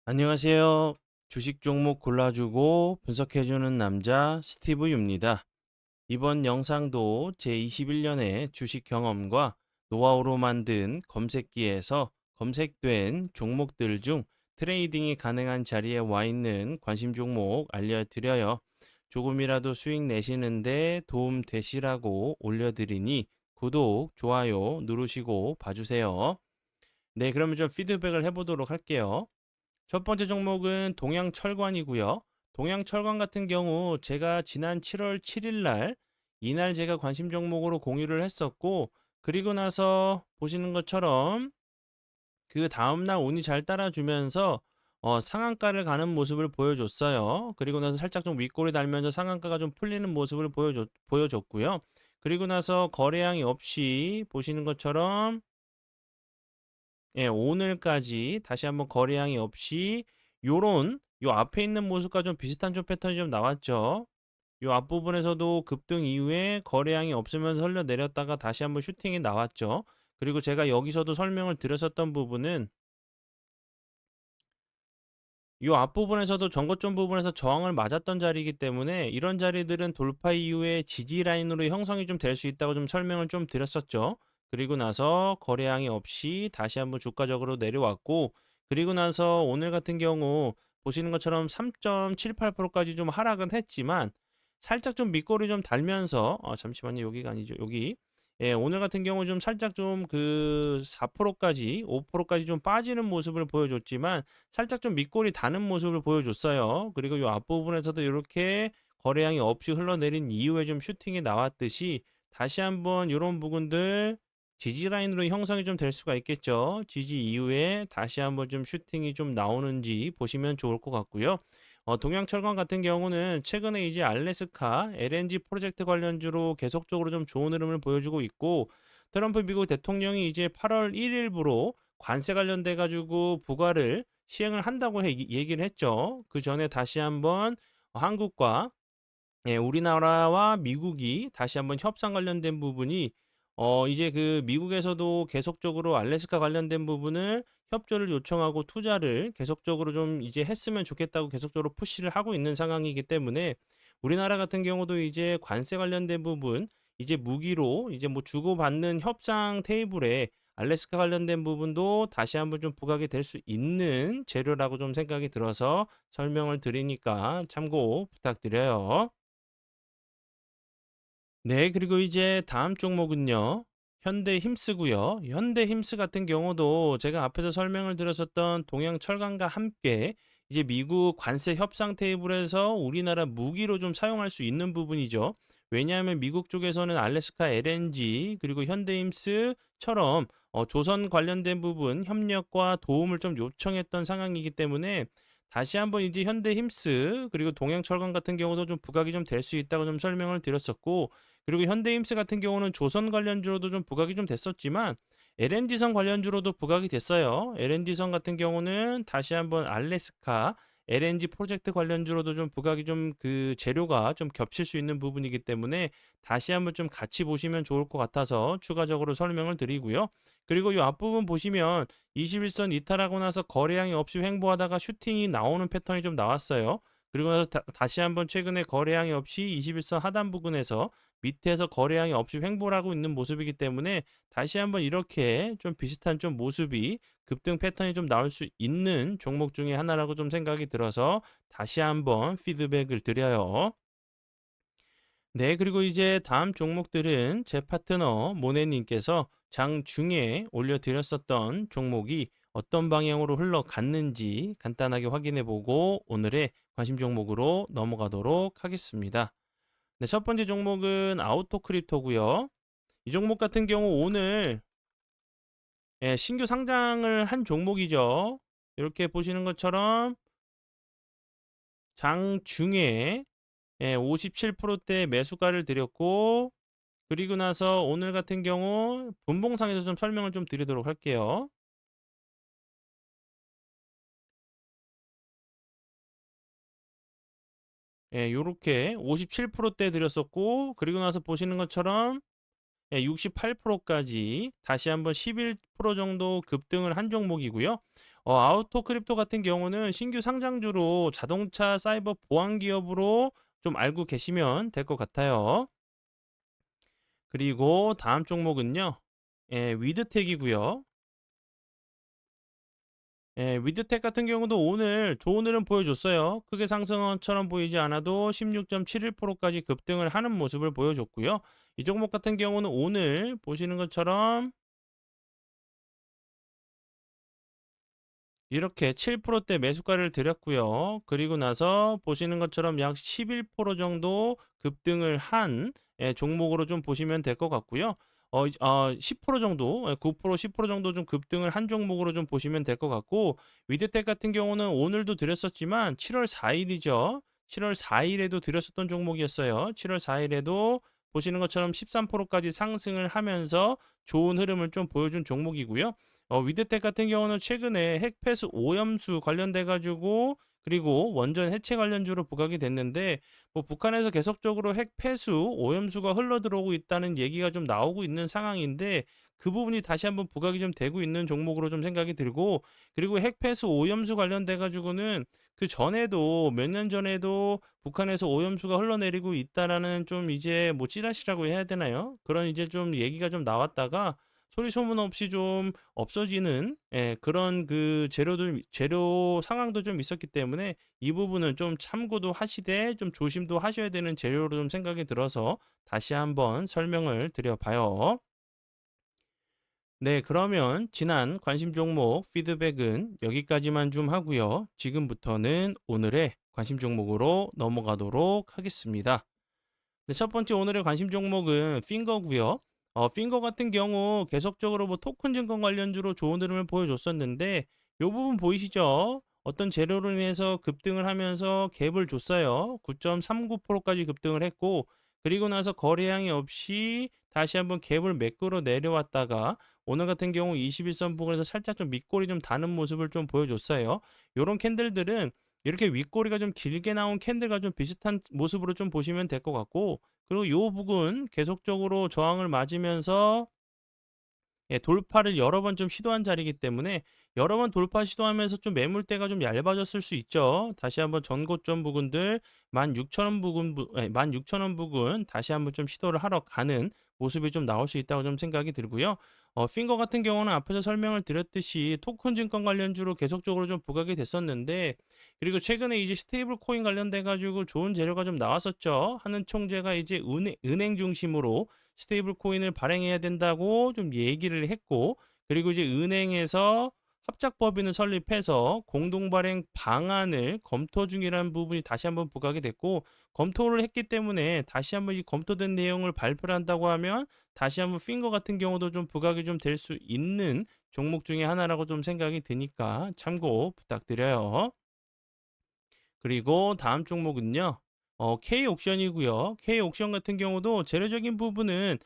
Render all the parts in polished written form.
안녕하세요. 주식 종목 골라주고 분석해주는 남자 스티브 유입니다. 이번 영상도 제21년의 주식 경험과 노하우로 만든 검색기에서 검색된 종목들 중 트레이딩이 가능한 자리에 와 있는 관심 종목 알려드려요. 조금이라도 수익 내시는데 도움 되시라고 올려드리니 구독, 좋아요 누르시고 봐주세요. 네, 그러면 좀 피드백을 해보도록 할게요. 첫 번째 종목은 동양철관이고요. 동양철관 같은 경우 제가 지난 7월 7일 날 이날 제가 관심 종목으로 공유를 했었고, 그리고 나서 보시는 것처럼 그 다음날 운이 잘 따라주면서 상한가를 가는 모습을 보여줬어요. 그리고 나서 살짝 좀 윗골이 달면서 상한가가 좀 풀리는 모습을 보여줬고요. 그리고 나서 거래량이 없이 보시는 것처럼 예, 오늘까지 다시 한번 거래량이 없이 요런 요 앞에 있는 모습과 좀 비슷한 좀 패턴이 좀 나왔죠. 요 앞부분에서도 급등 이후에 거래량이 없으면서 흘러내렸다가 다시 한번 슈팅이 나왔죠. 그리고 제가 여기서도 설명을 드렸었던 부분은 요 앞부분에서도 전고점 부분에서 저항을 맞았던 자리이기 때문에 이런 자리들은 돌파 이후에 지지 라인으로 형성이 좀 될 수 있다고 좀 설명을 좀 드렸었죠. 그리고 나서 거래량이 없이 다시 한번 주가적으로 내려왔고, 그리고 나서 오늘 같은 경우 보시는 것처럼 3.78%까지 좀 하락은 했지만 살짝 좀 밑거리 좀 달면서 잠시만요. 여기가 아니죠. 여기. 예, 오늘 같은 경우 좀 살짝 좀 그 4%까지 5%까지 좀 빠지는 모습을 보여줬지만 살짝 좀 밑골이 다는 모습을 보여줬어요. 그리고 이 앞부분에서도 이렇게 거래량이 없이 흘러내린 이후에 좀 슈팅이 나왔듯이 다시 한번 이런 부분들 지지 라인으로 형성이 좀 될 수가 있겠죠. 지지 이후에 다시 한번 좀 슈팅이 좀 나오는지 보시면 좋을 것 같고요. 동양철강 같은 경우는 최근에 이제 알래스카 LNG 프로젝트 관련주로 계속적으로 좀 좋은 흐름을 보여주고 있고, 트럼프 미국 대통령이 이제 8월 1일부로 관세 관련돼 가지고 부과를 시행을 한다고 얘기를 했죠. 그 전에 다시 한번 한국과 예, 우리나라와 미국이 다시 한번 협상 관련된 부분이 이제 그 미국에서도 계속적으로 알래스카 관련된 부분을 협조를 요청하고 투자를 계속적으로 좀 이제 했으면 좋겠다고 계속적으로 푸시를 하고 있는 상황이기 때문에 우리나라 같은 경우도 이제 관세 관련된 부분 이제 무기로 이제 뭐 주고받는 협상 테이블에 알래스카 관련된 부분도 다시 한번 좀 부각이 될 수 있는 재료라고 좀 생각이 들어서 설명을 드리니까 참고 부탁드려요. 네, 그리고 이제 다음 종목은요. 현대힘스고요. 현대힘스 같은 경우도 제가 앞에서 설명을 드렸었던 동양철강과 함께 이제 미국 관세 협상 테이블에서 우리나라 무기로 좀 사용할 수 있는 부분이죠. 왜냐하면 미국 쪽에서는 알래스카 LNG 그리고 현대힘스처럼 조선 관련된 부분 협력과 도움을 좀 요청했던 상황이기 때문에 다시 한번 이제 현대힘스 그리고 동양철강 같은 경우도 좀 부각이 좀 될 수 있다고 좀 설명을 드렸었고, 그리고 현대임스 같은 경우는 조선 관련주로도 좀 부각이 좀 됐었지만 LNG선 관련주로도 부각이 됐어요. LNG선 같은 경우는 다시 한번 알래스카 LNG 프로젝트 관련주로도 좀 부각이 좀 그 재료가 좀 겹칠 수 있는 부분이기 때문에 다시 한번 좀 같이 보시면 좋을 것 같아서 추가적으로 설명을 드리고요. 그리고 이 앞부분 보시면 21선 이탈하고 나서 거래량이 없이 횡보하다가 슈팅이 나오는 패턴이 좀 나왔어요. 그리고 나서 다시 한번 최근에 거래량이 없이 21선 하단 부근에서 밑에서 거래량이 없이 횡보를 하고 있는 모습이기 때문에 다시 한번 이렇게 좀 비슷한 좀 모습이 급등 패턴이 좀 나올 수 있는 종목 중에 하나라고 좀 생각이 들어서 다시 한번 피드백을 드려요. 네, 그리고 이제 다음 종목들은 제 파트너 모네님께서 장중에 올려드렸었던 종목이 어떤 방향으로 흘러갔는지 간단하게 확인해 보고 오늘의 관심 종목으로 넘어가도록 하겠습니다. 네, 첫 번째 종목은 아우토 크립토고요. 이 종목 같은 경우 오늘 예, 신규 상장을 한 종목이죠. 이렇게 보시는 것처럼 장중에 예, 57%대 매수가를 드렸고, 그리고 나서 오늘 같은 경우 분봉상에서 좀 설명을 좀 드리도록 할게요. 예, 요렇게 57%대 드렸었고, 그리고 나서 보시는 것처럼 예, 68%까지 다시 한번 11% 정도 급등을 한 종목이고요. 아우토 크립토 같은 경우는 신규 상장주로 자동차 사이버 보안 기업으로 좀 알고 계시면 될 것 같아요. 그리고 다음 종목은요. 위드텍이고요. 위드텍 같은 경우도 오늘 좋은 흐름 보여줬어요. 크게 상승원처럼 보이지 않아도 16.71%까지 급등을 하는 모습을 보여줬고요. 이 종목 같은 경우는 오늘 보시는 것처럼 이렇게 7%대 매수가를 드렸고요. 그리고 나서 보시는 것처럼 약 11% 정도 급등을 한 종목으로 좀 보시면 될 것 같고요. 10% 정도, 9%, 10% 정도 좀 급등을 한 종목으로 좀 보시면 될 것 같고, 위드텍 같은 경우는 오늘도 드렸었지만 7월 4일이죠. 7월 4일에도 드렸었던 종목이었어요. 7월 4일에도 보시는 것처럼 13%까지 상승을 하면서 좋은 흐름을 좀 보여준 종목이고요. 위드텍 같은 경우는 최근에 핵폐수 오염수 관련돼 가지고 그리고 원전 해체 관련주로 부각이 됐는데 뭐 북한에서 계속적으로 핵폐수 오염수가 흘러 들어오고 있다는 얘기가 좀 나오고 있는 상황인데 그 부분이 다시 한번 부각이 좀 되고 있는 종목으로 좀 생각이 들고 그리고 핵폐수 오염수 관련돼 가지고는 그 전에도 몇 년 전에도 북한에서 오염수가 흘러내리고 있다라는 좀 이제 뭐 찌라시라고 해야 되나요? 그런 이제 좀 얘기가 좀 나왔다가 소리 소문 없이 좀 없어지는 그런 그 재료 상황도 좀 있었기 때문에 이 부분은 좀 참고도 하시되 좀 조심도 하셔야 되는 재료로 좀 생각이 들어서 다시 한번 설명을 드려 봐요. 네, 그러면 지난 관심 종목 피드백은 여기까지만 좀 하고요. 지금부터는 오늘의 관심 종목으로 넘어가도록 하겠습니다. 네, 첫 번째 오늘의 관심 종목은 핑거고요. 핑거 같은 경우 계속적으로 뭐 토큰 증권 관련주로 좋은 흐름을 보여줬었는데 이 부분 보이시죠? 어떤 재료로 인해서 급등을 하면서 갭을 줬어요. 9.39%까지 급등을 했고 그리고 나서 거래량이 없이 다시 한번 갭을 매끄러 내려왔다가 오늘 같은 경우 21선 부근에서 살짝 좀 밑골이 좀 다는 모습을 좀 보여줬어요. 이런 캔들들은 이렇게 윗꼬리가 좀 길게 나온 캔들과 좀 비슷한 모습으로 좀 보시면 될 것 같고 그리고 요 부분 계속적으로 저항을 맞으면서 돌파를 여러 번 좀 시도한 자리이기 때문에 여러 번 돌파 시도하면서 좀 매물대가 좀 얇아졌을 수 있죠. 다시 한번 전고점 부근들 16,000원 부근 16,000원 부근 다시 한번 좀 시도를 하러 가는 모습이 좀 나올 수 있다고 좀 생각이 들고요. 핑거 같은 경우는 앞에서 설명을 드렸듯이 토큰 증권 관련주로 계속적으로 좀 부각이 됐었는데 그리고 최근에 이제 스테이블 코인 관련돼 가지고 좋은 재료가 좀 나왔었죠. 하는 총재가 이제 은행 중심으로 스테이블 코인을 발행해야 된다고 좀 얘기를 했고 그리고 이제 은행에서 합작법인을 설립해서 공동 발행 방안을 검토 중이라는 부분이 다시 한번 부각이 됐고 검토를 했기 때문에 다시 한번 이 검토된 내용을 발표를 한다고 하면 다시 한번 핑거 같은 경우도 좀 부각이 좀 될 수 있는 종목 중에 하나라고 좀 생각이 드니까 참고 부탁드려요. 그리고 다음 종목은요. K 옥션이고요. K 옥션 같은 경우도 재료적인 부분은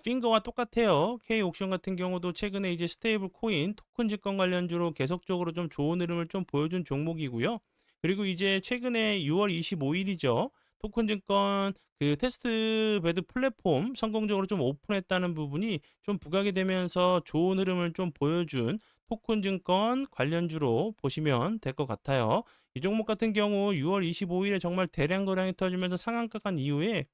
핑거와 똑같아요. K 옥션 같은 경우도 최근에 이제 스테이블 코인, 토큰 증권 관련주로 계속적으로 좀 좋은 흐름을 좀 보여준 종목이고요. 그리고 이제 최근에 6월 25일이죠. 토큰 증권 그 테스트 베드 플랫폼 성공적으로 좀 오픈했다는 부분이 좀 부각이 되면서 좋은 흐름을 좀 보여준 토큰 증권 관련주로 보시면 될 것 같아요. 이 종목 같은 경우 6월 25일에 정말 대량 거래량이 터지면서 상한가 간 이후에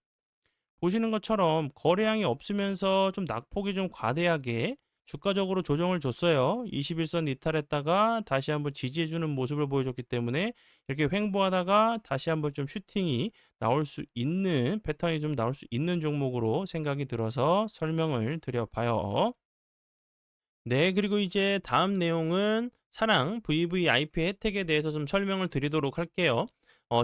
보시는 것처럼 거래량이 없으면서 좀 낙폭이 좀 과대하게 주가적으로 조정을 줬어요. 21선 이탈했다가 다시 한번 지지해주는 모습을 보여줬기 때문에 이렇게 횡보하다가 다시 한번 좀 슈팅이 나올 수 있는 패턴이 좀 나올 수 있는 종목으로 생각이 들어서 설명을 드려봐요. 네, 그리고 이제 다음 내용은 사랑 VVIP 혜택에 대해서 좀 설명을 드리도록 할게요.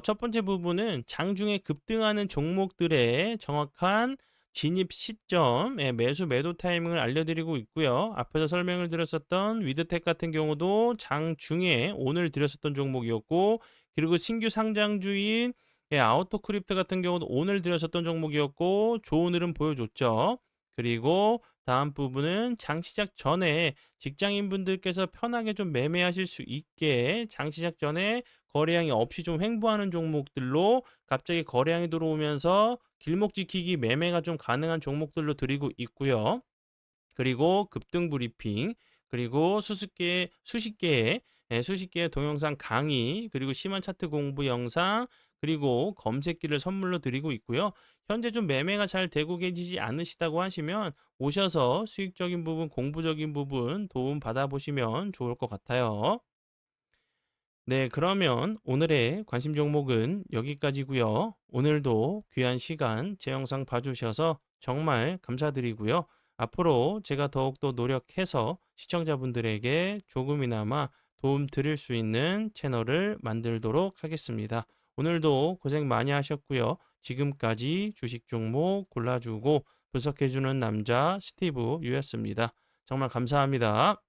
첫 번째 부분은 장중에 급등하는 종목들의 정확한 진입 시점, 매수 매도 타이밍을 알려드리고 있고요. 앞에서 설명을 드렸었던 위드텍 같은 경우도 장중에 오늘 드렸었던 종목이었고, 그리고 신규 상장주인 아우토크립트 같은 경우도 오늘 드렸었던 종목이었고, 좋은 흐름 보여줬죠. 그리고 다음 부분은 장 시작 전에 직장인분들께서 편하게 좀 매매하실 수 있게 장 시작 전에 거래량이 없이 좀 횡보하는 종목들로 갑자기 거래량이 들어오면서 길목 지키기 매매가 좀 가능한 종목들로 드리고 있고요. 그리고 급등 브리핑, 그리고 수십 개의 예, 수십 개의 동영상 강의, 그리고 심한 차트 공부 영상, 그리고 검색기를 선물로 드리고 있고요. 현재 좀 매매가 잘 되고 계시지 않으시다고 하시면 오셔서 수익적인 부분, 공부적인 부분 도움 받아보시면 좋을 것 같아요. 네, 그러면 오늘의 관심 종목은 여기까지고요. 오늘도 귀한 시간 제 영상 봐주셔서 정말 감사드리고요. 앞으로 제가 더욱더 노력해서 시청자분들에게 조금이나마 도움 드릴 수 있는 채널을 만들도록 하겠습니다. 오늘도 고생 많이 하셨고요. 지금까지 주식 종목 골라주고 분석해주는 남자 스티브 유였습니다. 정말 감사합니다.